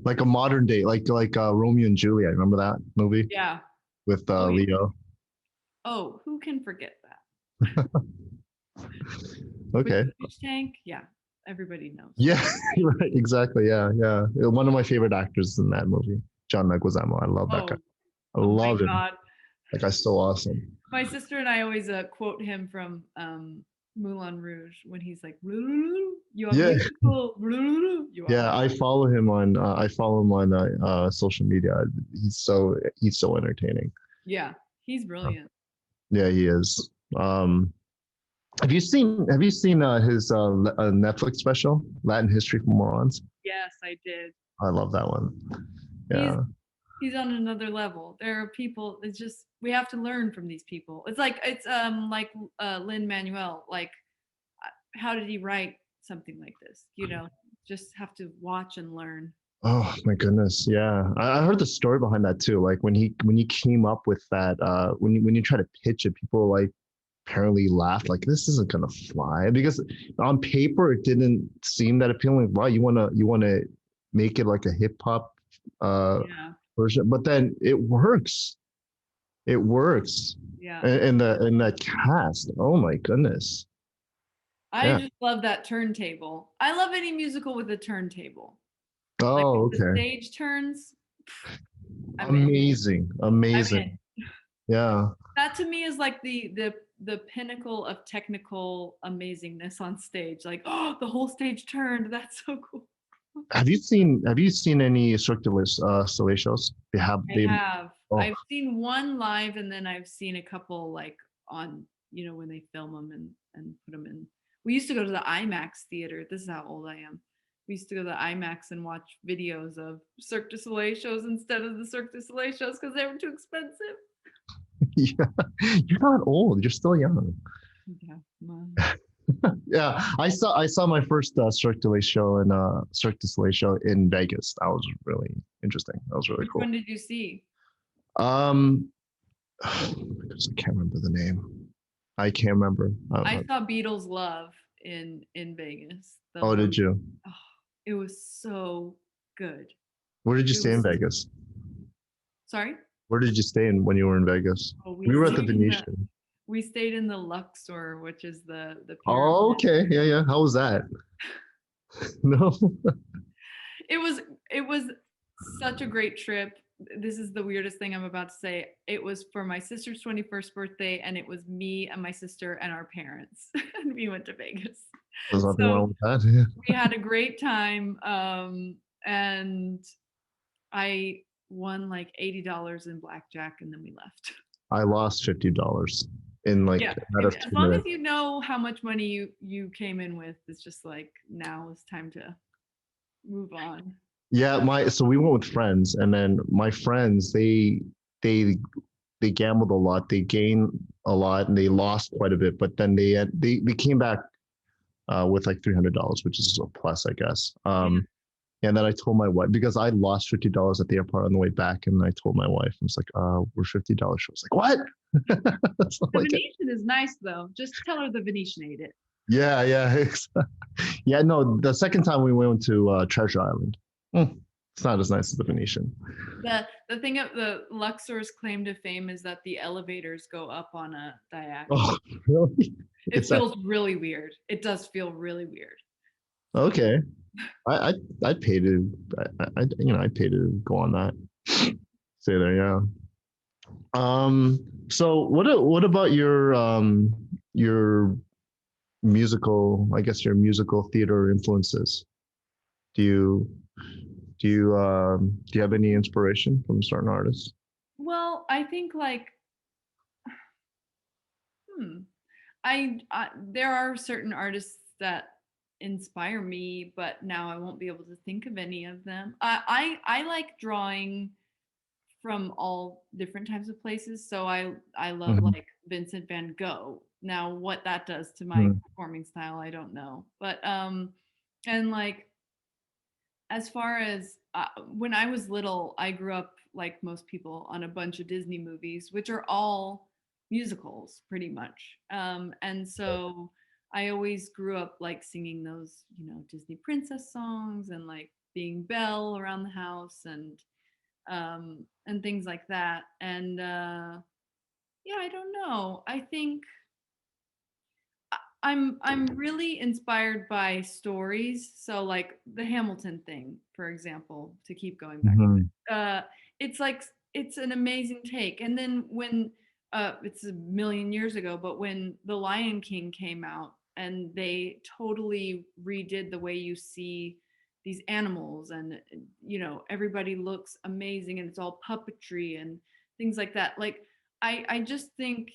like a modern day, like Romeo and Juliet. Remember that movie Yeah. with Oh yeah. Leo? Oh, who can forget that? With Okay. the fish tank? Yeah. Everybody knows. Yeah, you're right. Exactly. Yeah, yeah. One of my favorite actors in that movie, John Leguizamo. I love that guy. Oh, I oh my love him. God. That guy's so awesome. My sister and I always quote him from Moulin Rouge when he's like, "You are Yeah, beautiful, you are." yeah. I follow him on social media. He's so entertaining. Yeah, he's brilliant. Yeah, he is. Have you seen his Netflix special, Latin History for Morons? Yes, I did. I love that one. He's Yeah. he's on another level. There are people. It's just we have to learn from these people. It's like Lin Manuel. Like, how did he write something like this? Just have to watch and learn. Oh my goodness. Yeah. I heard the story behind that too. Like when he came up with that, when you try to pitch it, people like apparently laughed like this isn't gonna fly because on paper it didn't seem that appealing. Wow, you wanna make it like a hip hop uh Yeah, version, but then it works. It works. yeah. In the cast. Oh my goodness. I Yeah. just love that turntable. I love any musical with a turntable. Like Oh, if the okay. stage turns, I'm in. Amazing. I'm in. Amazing. Yeah. That to me is like the pinnacle of technical amazingness on stage. Like, oh, the whole stage turned. That's so cool. Have you seen any Cirque du Soleil shows? I They have. oh I've seen one live, and then I've seen a couple like on, when they film them and put them in. We used to go to the IMAX theater. This is how old I am. We used to go to the IMAX and watch videos of Cirque du Soleil shows instead of the Cirque du Soleil shows because they were too expensive. yeah. You're not old, you're still young. Yeah, well, Yeah. I saw my first Cirque du Soleil show in Vegas. That was really interesting. That was really which cool. one did you see? Um I can't remember the name. I can't remember. I saw Beatles Love in Vegas. The Oh, did you? oh, it was so good. Where did you It stay in was Vegas? sorry. Where did you stay in when you were in Vegas? Oh, We were at the Venetian. we stayed in the Luxor, which is the Oh, pyramid. okay. Yeah, yeah. How was that? No. It was it was such a great trip. This is the weirdest thing I'm about to say. It was for my sister's 21st birthday, and it was me and my sister and our parents. And we went to Vegas. There's nothing So wrong with that. Yeah. we had a great time. And I won like $80 in blackjack, and then we left. I lost $50 in like Yeah, a matter of as two long as minutes. you know how much money you came in with, it's just like now it's time to move on. Yeah, my so we went with friends, and then my friends they they gambled a lot, they gained a lot, and they lost quite a bit. But then they came back with like $300, which is a plus, I guess. Yeah. And then I told my wife because I lost $50 at the airport on the way back, and I told my wife, I was like, we're $50. She was like, what? So The like, Venetian is nice though. Just tell her the Venetian ate it. yeah, yeah, yeah. No, the second time we went to Treasure Island. It's not as nice as the Venetian. The thing of the Luxor's claim to fame is that the elevators go up on a diagonal. Oh, really? It It's that feels really weird. It does feel really weird. okay? I I I'd pay to I'd pay to go on that. Stay there, yeah. So what about your musical, I guess your musical theater influences? Do you do you have any inspiration from certain artists? Well, I think like hmm, I there are certain artists that inspire me, but now I won't be able to think of any of them. I like drawing from all different types of places. So I love Mhm, like Vincent van Gogh. Now what that does to my mhm, performing style, I don't know. But and like as far as when I was little, I grew up like most people on a bunch of Disney movies, which are all musicals pretty much. And so I always grew up like singing those, Disney princess songs and like being Belle around the house and things like that. And yeah, I don't know. I think I'm really inspired by stories. So like the Hamilton thing, for example, to keep going back to mhm, it. It's like it's an amazing take. And then when it's a million years ago, but when The Lion King came out and they totally redid the way you see these animals and everybody looks amazing and it's all puppetry and things like that. Like I just think,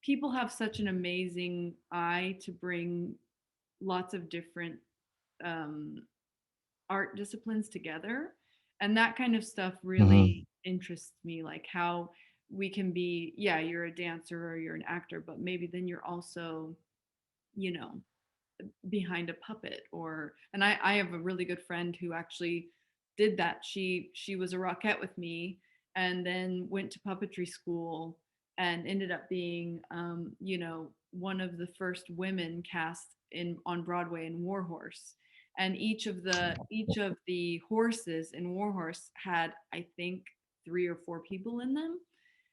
people have such an amazing eye to bring lots of different um, art disciplines together. And that kind of stuff mhm. really interests me, like how we can be, yeah, you're a dancer or you're an actor, but maybe then you're also, you know, behind a puppet and I have a really good friend who actually did that. She was a rockette with me and then went to puppetry school and ended up being one of the first women cast in on Broadway in Warhorse. And each of the horses in Warhorse had, I think, 3 or 4 people in them.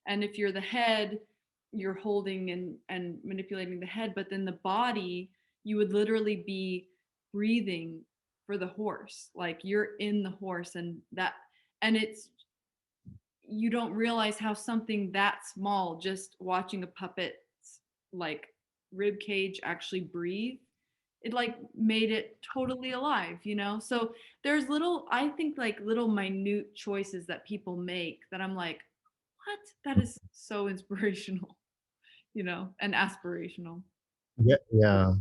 And if you're the head, you're holding and manipulating the head, but then the body, you would literally be breathing for the horse, like you're in the horse. And it's, you don't realize how something that small, just watching a puppet like rib cage actually breathe, it like made it totally alive. So there's little, I think, like little minute choices that people make that I'm like, what, that is so inspirational, and aspirational. Yeah, yeah.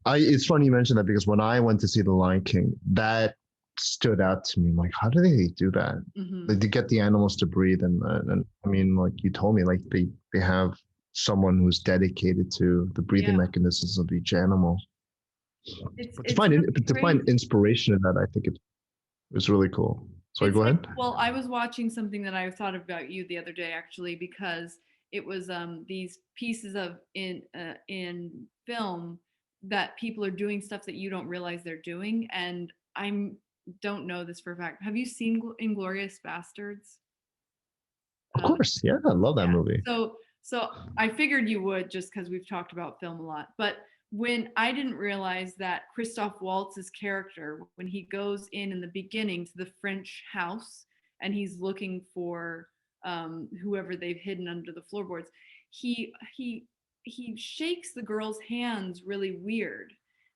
I It's funny you mentioned that because when I went to see The Lion King, that stood out to me. I'm like, how do they do that? Hmm. Like to get the animals to breathe, and I mean, like you told me, like they have someone who's dedicated to the breathing Yeah, mechanisms of each animal. it's But it's really to find crazy. inspiration in that, I think it's really cool. Sorry, It's go like, ahead. well, I was watching something that I thought about you the other day actually, because it was these pieces of in film that people are doing stuff that you don't realize they're doing. And I'm don't know this for a fact. Have you seen Inglorious Bastards? Of course, yeah, I love that Yeah. movie. So I figured you would, just because we've talked about film a lot. But when I didn't realize that Christoph Waltz's character, when he goes in the beginning to the French house and he's looking for whoever they've hidden under the floorboards, he shakes the girl's hands really weird,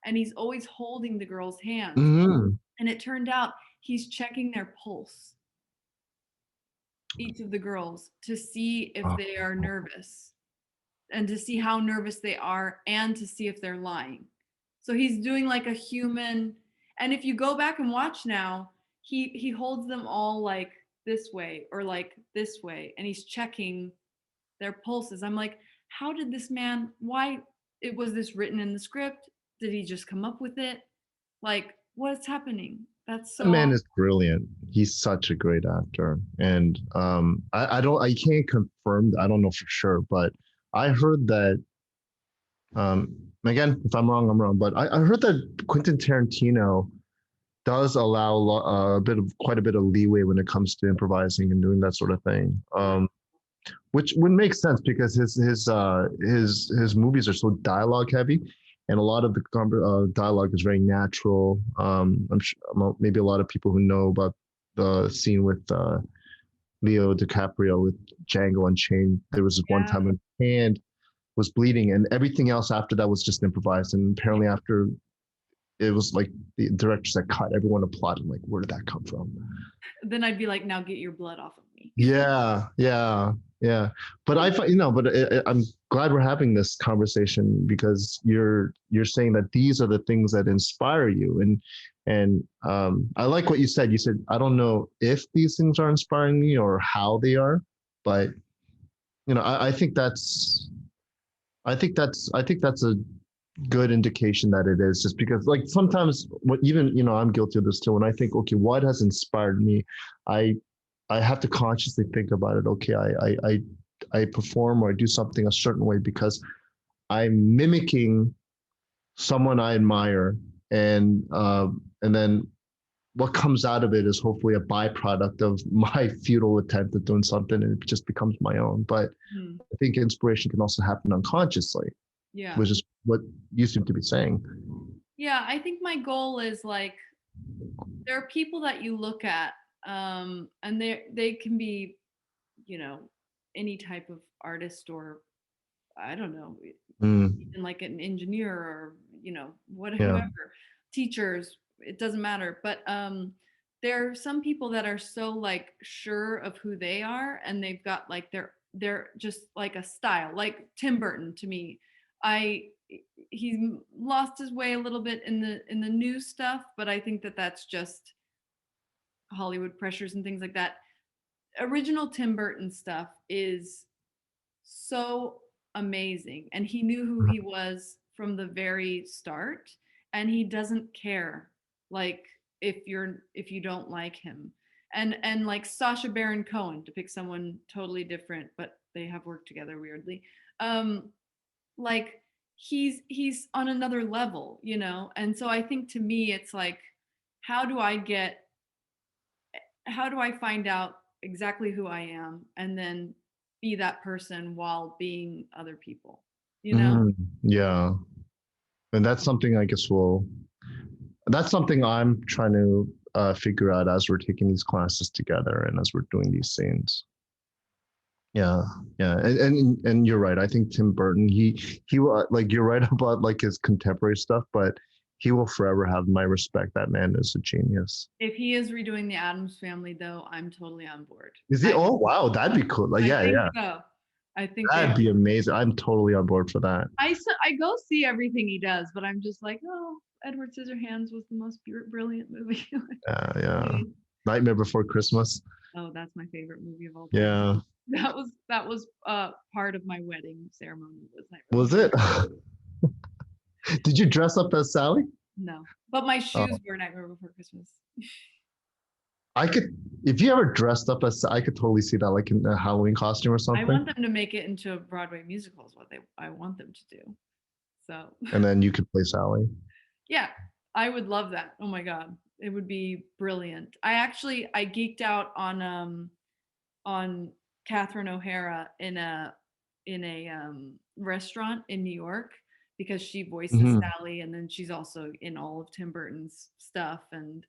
and he's always holding the girl's hands. Hmm. And it turned out he's checking their pulse, each of the girls, to see if they are nervous and to see how nervous they are and to see if they're lying. So he's doing like a human. And if you go back and watch now, he holds them all like this way or like this way, and he's checking their pulses. I'm like, how did this man, why it was this written in the script? Did he just come up with it? Like, what's happening? That's That so man awesome. is brilliant. He's such a great actor, and I can't confirm. I don't know for sure, but I heard that. Again, if I'm wrong, I'm wrong. But I heard that Quentin Tarantino does allow quite a bit of leeway when it comes to improvising and doing that sort of thing. Which would make sense because his movies are so dialogue heavy, and a lot of the dialogue is very natural. I'm sure maybe a lot of people who know about the scene with Leo DiCaprio with Django Unchained. There was one Yeah. time when his hand was bleeding, and everything else after that was just improvised. And apparently, after it was like the director said, "Cut." Everyone applauded. Like, where did that come from? Then I'd be like, now get your blood off of me. Yeah, yeah, yeah. But I'm glad we're having this conversation because you're saying that these are the things that inspire you, and I like what you said. You said I don't know if these things are inspiring me or how they are, but I think that's a good indication that it is, just because like sometimes what even I'm guilty of this too. When I think, okay, what has inspired me, I I have to consciously think about it. Okay, I perform or I do something a certain way because I'm mimicking someone I admire, and then what comes out of it is hopefully a byproduct of my futile attempt at doing something, and it just becomes my own. But Hmm. I think inspiration can also happen unconsciously, Yeah. which is what you seem to be saying. Yeah, I think my goal is like, there are people that you look at, and they can be, you know, any type of artist, or I don't know, Mm, even like an engineer, or yeah. whoever, teachers, it doesn't matter. But there are some people that are so like sure of who they are, and they've got like they're just like a style, like Tim Burton to me. I He's lost his way a little bit in the new stuff, but I think that that's just Hollywood pressures and things like that. Original Tim Burton stuff is so amazing, and he knew who he was from the very start, and he doesn't care, like, if you don't like him. And like Sasha Baron Cohen, to pick someone totally different, but they have worked together weirdly. Like, he's on another level, and so I think, to me, it's like, how do I get how do I find out exactly who I am, and then be that person while being other people, you know? Mm, yeah. And that's something I guess that's something I'm trying to figure out as we're taking these classes together and as we're doing these scenes. Yeah, yeah, and you're right. I think Tim Burton, he will, like, you're right about like his contemporary stuff, but he will forever have my respect. That man is a genius. If he is redoing the Adams Family, though, I'm totally on board. Is he? Oh wow, that'd be cool. Like, I yeah, think yeah, so. I think they that'd be amazing. I'm totally on board for that. I go see everything he does, but I'm just like, oh, Edward Scissorhands was the most brilliant movie. Yeah, yeah. Really. Nightmare Before Christmas. Oh, that's my favorite movie of all time. Yeah, That was part of my wedding ceremony, was Nightmare was Before. it? Did you dress up as Sally? No, but my Oh, shoes were Nightmare Before Christmas. I could, if you ever dressed up as, I could totally see that, like in a Halloween costume or I something. want them to make it into a Broadway musical is what I want them to do. So And then you could play Sally. yeah, I would love that. Oh my God. It would be brilliant. I geeked out on Catherine O'Hara in a restaurant in New York because she voices Hmm. Sally, and then she's also in all of Tim Burton's stuff, and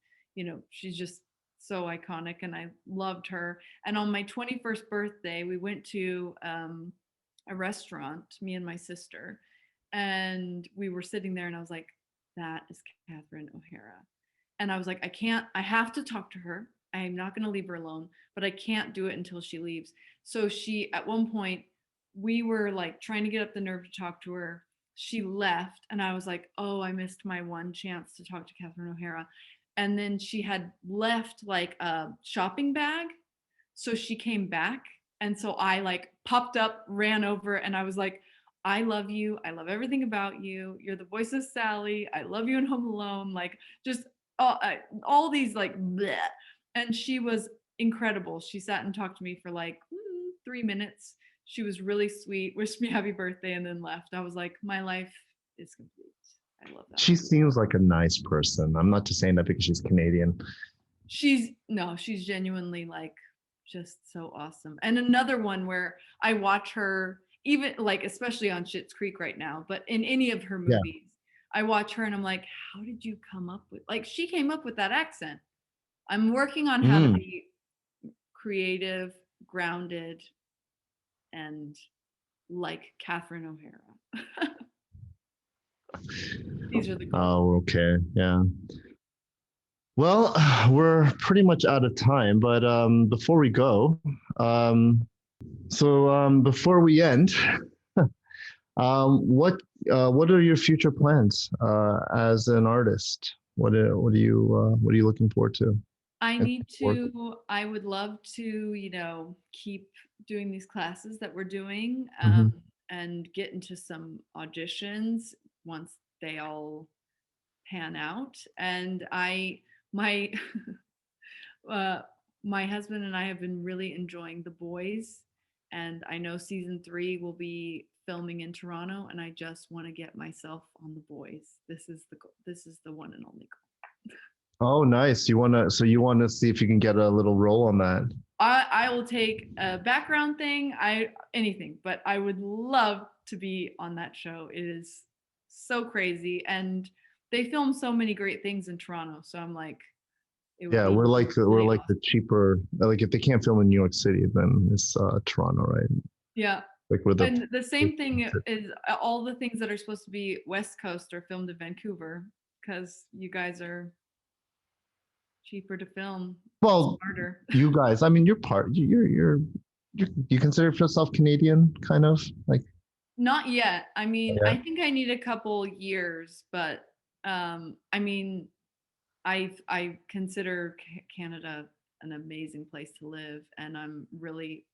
she's just so iconic, and I loved her. And on my 21st birthday, we went to a restaurant, me and my sister, and we were sitting there, and I was like, "That is Catherine O'Hara." And I was like, I have to talk to her. I'm not going to leave her alone, but I can't do it until she leaves. So at one point, we were like trying to get up the nerve to talk to her. She left, and I was like, oh, I missed my one chance to talk to Catherine O'Hara. And then she had left like a shopping bag. So she came back. And so I like popped up, ran over, and I was like, I love you. I love everything about you. You're the voice of Sally. I love you in Home Alone. Like, just all these like bleh. And she was incredible. She sat and talked to me for like 3 minutes. She was really sweet, wished me happy birthday, and then left. I was like, my life is complete. I love that She woman. seems like a nice person. I'm not just saying that because she's Canadian. She's genuinely like just so awesome. And another one where I watch her, even like especially on Schitt's Creek right now, but in any of her Yeah. movies, I watch her and I'm like, how did you come up with, like, she came up with that accent. I'm working on how to Mm. be creative, grounded, and like Catherine O'Hara. These are the goals. Oh, okay. Yeah. Well, we're pretty much out of time, but before we go, um, before we end, what are your future plans as an artist? What are you looking forward to? And forward? I would love to, keep doing these classes that we're doing, Mhm. and get into some auditions once they all pan out. And my, uh, my husband and I have been really enjoying The Boys, and I know season 3 will be filming in Toronto, and I just want to get myself on The Boys. This is the one and only goal. Oh, nice. You want to see if you can get a little role on that. I will take a background thing, anything, but I would love to be on that show. It is so crazy, and they film so many great things in Toronto. So I'm like, it would Yeah, be we're really like the awesome. cheaper. Like if they can't film in New York City, then it's Toronto, right? Yeah. Like with the And the same thing is all the things that are supposed to be West Coast are filmed in Vancouver because you guys are cheaper to film, well, smarter. you guys. I mean, you're part. You consider yourself Canadian, kind of like. Not yet. I mean, Yeah. I think I need a couple years, but I mean, I consider Canada an amazing place to live, and I'm really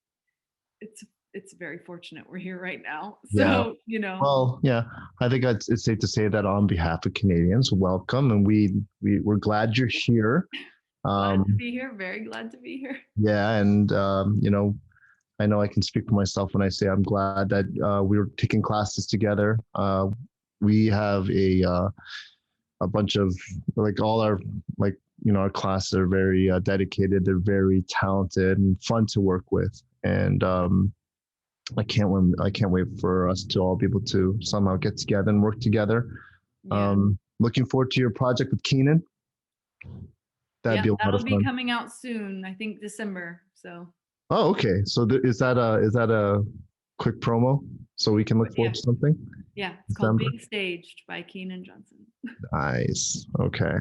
it's it's very fortunate we're here right now. Yeah. So, Well, yeah. I think it's safe to say that on behalf of Canadians, welcome, and we're glad you're here. glad to Um, be here, very glad to be here. yeah, and I know I can speak for myself when I say I'm glad that we're taking classes together. We have a bunch of like all our like our classes are very dedicated. They're very talented and fun to work with, and I can't wait for us to all be able to somehow get together and work together. Yeah. Looking forward to your project with Keenan. That'd Yeah, be a lot of that'll be fun. coming out soon, I think December. So, Oh, okay. So is that a quick promo so we can but look forward yeah. to something? Yeah, it's called December. Being Staged by Keenan Johnson. Nice. Okay.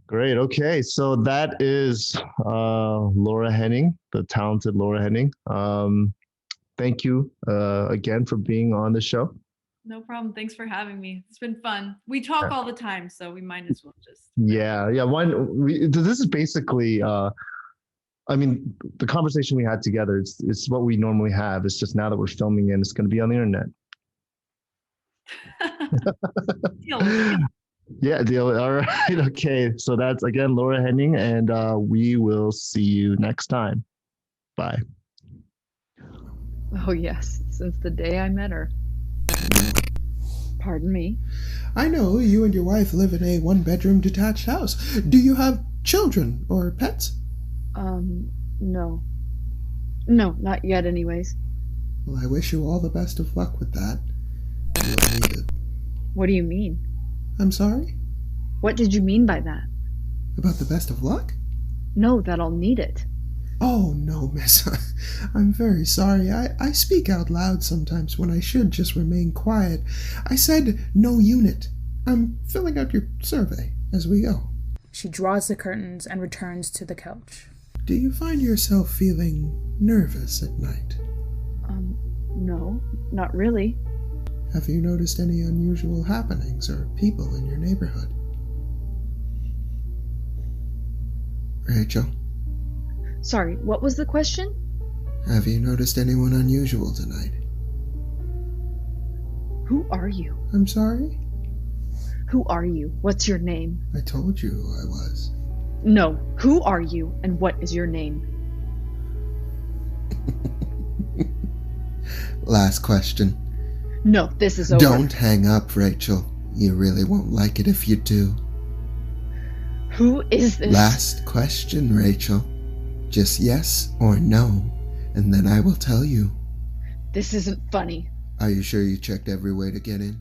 Great. Okay. So that is Laura Henning, the talented Laura Henning. Thank you again for being on the show. No problem. Thanks for having me. It's been fun. We talk all the time, so we might as well just really. Yeah. Yeah. This is basically, I mean, the conversation we had together, it's what we normally have. It's just now that we're filming and it's going to be on the internet. Deal with it. Yeah, deal. All right. Okay. So that's again Laura Henning, and we will see you next time. Bye. Oh, yes, since the day I met her. Pardon me? I know you and your wife live in a one-bedroom detached house. Do you have children or pets? No. No, not yet, anyways. Well, I wish you all the best of luck with that. You'll need it. What do you mean? I'm sorry? What did you mean by that? About the best of luck? No, that I'll need it. Oh, no, miss. I'm very sorry. I speak out loud sometimes when I should just remain quiet. I said no unit. I'm filling out your survey as we go. She draws the curtains and returns to the couch. Do you find yourself feeling nervous at night? No, not really. Have you noticed any unusual happenings or people in your neighborhood? Rachel? Sorry, what was the question? Have you noticed anyone unusual tonight? Who are you? I'm sorry? Who are you? What's your name? I told you who I was. No, who are you and what is your name? Last question. No, this is over. Don't hang up, Rachel. You really won't like it if you do. Who is this? Last question, Rachel. Just yes or no, and then I will tell you. This isn't funny. Are you sure you checked every way to get in?